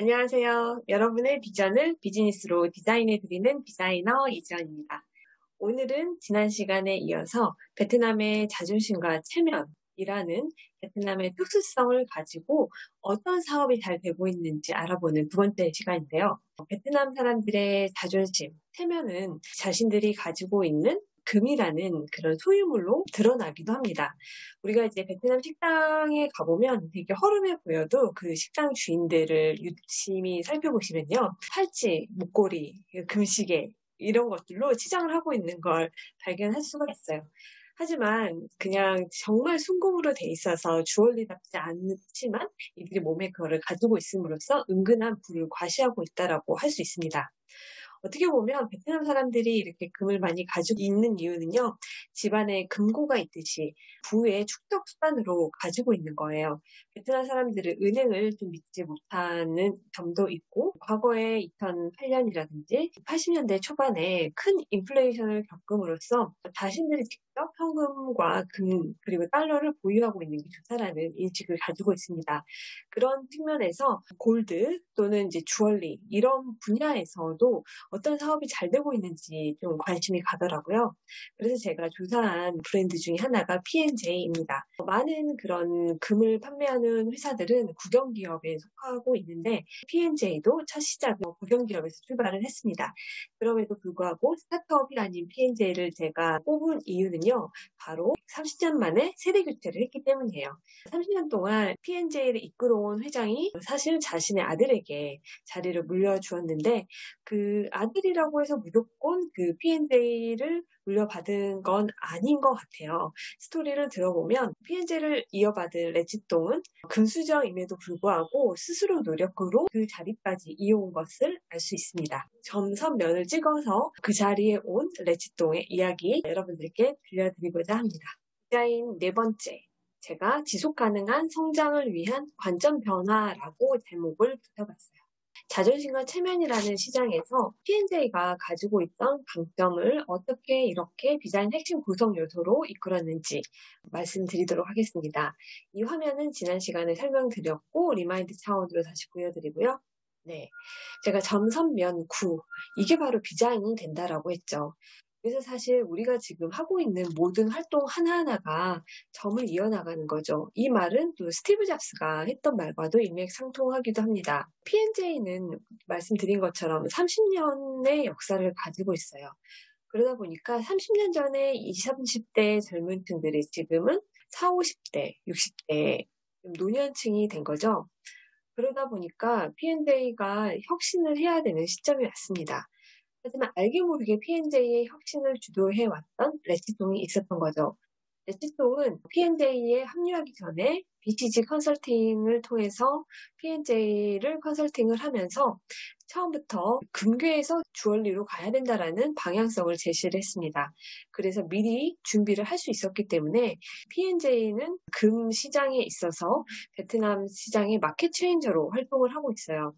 안녕하세요. 여러분의 비전을 비즈니스로 디자인해드리는 디자이너 이지연입니다. 오늘은 지난 시간에 이어서 베트남의 자존심과 체면이라는 베트남의 특수성을 가지고 어떤 사업이 잘 되고 있는지 알아보는 두 번째 시간인데요. 베트남 사람들의 자존심, 체면은 자신들이 가지고 있는 금이라는 그런 소유물로 드러나기도 합니다. 우리가 이제 베트남 식당에 가보면 되게 허름해 보여도 그 식당 주인들을 유심히 살펴보시면요. 팔찌, 목걸이, 금시계 이런 것들로 치장을 하고 있는 걸 발견할 수가 있어요. 하지만 그냥 정말 순금으로 돼 있어서 주얼리답지 않지만 이들이 몸에 그거를 가지고 있음으로써 은근한 부를 과시하고 있다라고 할 수 있습니다. 어떻게 보면 베트남 사람들이 이렇게 금을 많이 가지고 있는 이유는요. 집안에 금고가 있듯이 부의 축적 수단으로 가지고 있는 거예요. 베트남 사람들은 은행을 좀 믿지 못하는 점도 있고 과거에 2008년이라든지 80년대 초반에 큰 인플레이션을 겪음으로써 자신들이 직접 현금과 금 그리고 달러를 보유하고 있는 게 좋다라는 인식을 가지고 있습니다. 그런 측면에서 골드 또는 이제 주얼리 이런 분야에서도 어떤 사업이 잘 되고 있는지 좀 관심이 가더라고요. 그래서 제가 조사한 브랜드 중에 하나가 P&J입니다. 많은 그런 금을 판매하는 회사들은 국영기업에 속하고 있는데 P&J도 첫 시작은 국영기업에서 출발을 했습니다. 그럼에도 불구하고 스타트업이 아닌 P&J를 제가 뽑은 이유는요. 바로 30년 만에 세대 교체를 했기 때문이에요. 30년 동안 P&J를 이끌어온 회장이 사실 자신의 아들에게 자리를 물려주었는데 그 아들이라고 해서 무조건 그 P&J를 물려받은 건 아닌 것 같아요. 스토리를 들어보면 P&J를 이어받은 레치똥은 금수저임에도 불구하고 스스로 노력으로 그 자리까지 이어온 것을 알 수 있습니다. 점선면을 찍어서 그 자리에 온 레치똥의 이야기 여러분들께 들려드리고자 합니다. 디자인 네 번째. 제가 지속 가능한 성장을 위한 관점 변화라고 제목을 붙여봤어요. 자존심과 체면이라는 시장에서 P&J가 가지고 있던 강점을 어떻게 이렇게 디자인 핵심 구성 요소로 이끌었는지 말씀드리도록 하겠습니다. 이 화면은 지난 시간에 설명드렸고 리마인드 차원으로 다시 보여드리고요. 네, 제가 점선면 구 이게 바로 디자인이 된다라고 했죠. 그래서 사실 우리가 지금 하고 있는 모든 활동 하나하나가 점을 이어나가는 거죠. 이 말은 또 스티브 잡스가 했던 말과도 일맥상통하기도 합니다. P&J는 말씀드린 것처럼 30년의 역사를 가지고 있어요. 그러다 보니까 30년 전에 20, 30대 젊은 층들이 지금은 40, 50대, 60대 노년층이 된 거죠. 그러다 보니까 P&J가 혁신을 해야 되는 시점이 왔습니다. 하지만 알게 모르게 P&J의 혁신을 주도해왔던 레시통이 있었던 거죠. 레시통은 P&J에 합류하기 전에 BCG 컨설팅을 통해서 P&J를 컨설팅을 하면서 처음부터 금괴에서 주얼리로 가야 된다라는 방향성을 제시를 했습니다. 그래서 미리 준비를 할 수 있었기 때문에 P&J는 금 시장에 있어서 베트남 시장의 마켓 체인저로 활동을 하고 있어요.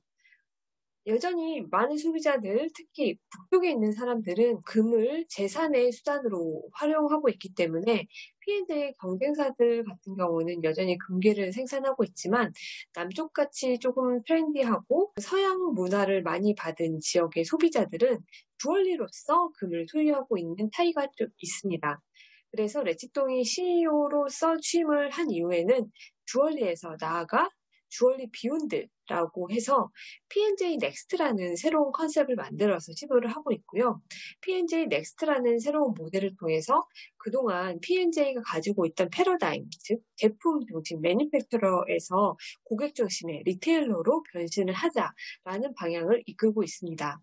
여전히 많은 소비자들, 특히 북쪽에 있는 사람들은 금을 재산의 수단으로 활용하고 있기 때문에 P&J 경쟁사들 같은 경우는 여전히 금괴를 생산하고 있지만 남쪽같이 조금 트렌디하고 서양 문화를 많이 받은 지역의 소비자들은 주얼리로서 금을 소유하고 있는 차이가 좀 있습니다. 그래서 레치통이 CEO로서 취임을 한 이후에는 주얼리에서 나아가 주얼리 비욘드라고 해서 P&J 넥스트라는 새로운 컨셉을 만들어서 시도를 하고 있고요. P&J 넥스트라는 새로운 모델을 통해서 그동안 P&J가 가지고 있던 패러다임, 즉 제품 중심 매니팩처러에서 고객 중심의 리테일러로 변신을 하자라는 방향을 이끌고 있습니다.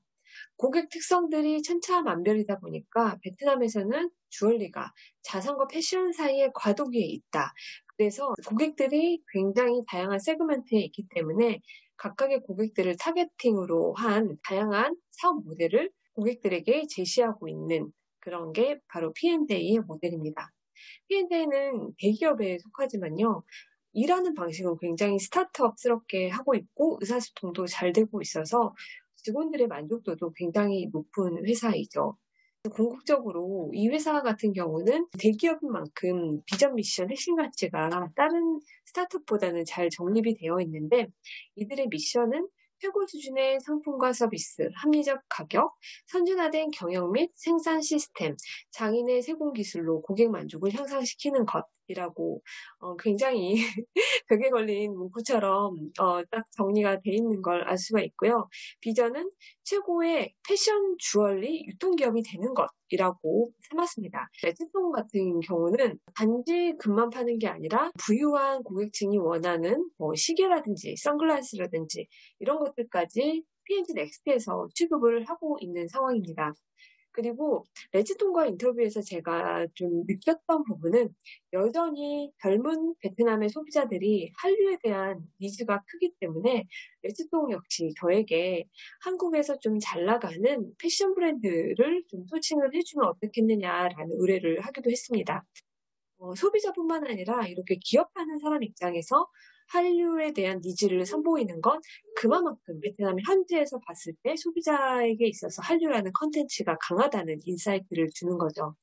고객 특성들이 천차만별이다 보니까 베트남에서는 주얼리가 자산과 패션 사이에 과도기에 있다. 그래서 고객들이 굉장히 다양한 세그먼트에 있기 때문에 각각의 고객들을 타겟팅으로 한 다양한 사업 모델을 고객들에게 제시하고 있는 그런 게 바로 P&J의 모델입니다. P&J는 대기업에 속하지만요. 일하는 방식은 굉장히 스타트업스럽게 하고 있고 의사소통도 잘 되고 있어서 직원들의 만족도도 굉장히 높은 회사이죠. 궁극적으로 이 회사 같은 경우는 대기업인 만큼 비전 미션 핵심 가치가 다른 스타트업보다는 잘 정립이 되어 있는데 이들의 미션은 최고 수준의 상품과 서비스, 합리적 가격, 선진화된 경영 및 생산 시스템, 장인의 세공 기술로 고객 만족을 향상시키는 것이라고 굉장히 벽에 걸린 문구처럼 딱 정리가 돼 있는 걸 알 수가 있고요. 비전은 최고의 패션 주얼리 유통기업이 되는 것이라고 삼았습니다. 레지통 같은 경우는 단지 금만 파는 게 아니라 부유한 고객층이 원하는 시계라든지 선글라스라든지 이런 것들까지 P&G 넥스트에서 취급을 하고 있는 상황입니다. 그리고 레지통과 인터뷰에서 제가 좀 느꼈던 부분은 여전히 젊은 베트남의 소비자들이 한류에 대한 니즈가 크기 때문에 레지통 역시 저에게 한국에서 좀 잘 나가는 패션 브랜드를 좀 소칭을 해주면 어떻겠느냐라는 의뢰를 하기도 했습니다. 소비자뿐만 아니라 이렇게 기업하는 사람 입장에서 한류에 대한 니즈를 선보이는 건 그만큼 베트남이 현지에서 봤을 때 소비자에게 있어서 한류라는 컨텐츠가 강하다는 인사이트를 주는 거죠.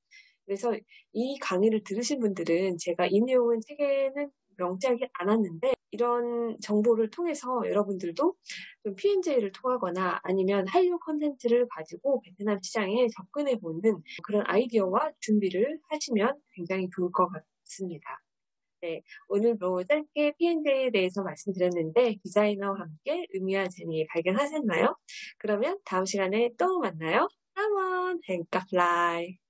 그래서 이 강의를 들으신 분들은 제가 이 내용은 책에는 명시하지 않았는데 이런 정보를 통해서 여러분들도 좀 P&J를 통하거나 아니면 한류 컨텐츠를 가지고 베트남 시장에 접근해보는 그런 아이디어와 준비를 하시면 굉장히 좋을 것 같습니다. 네, 오늘도 짧게 P&J에 대해서 말씀드렸는데 디자이너와 함께 의미와 재미 발견하셨나요? 그러면 다음 시간에 또 만나요. 阿門，很夾嚟。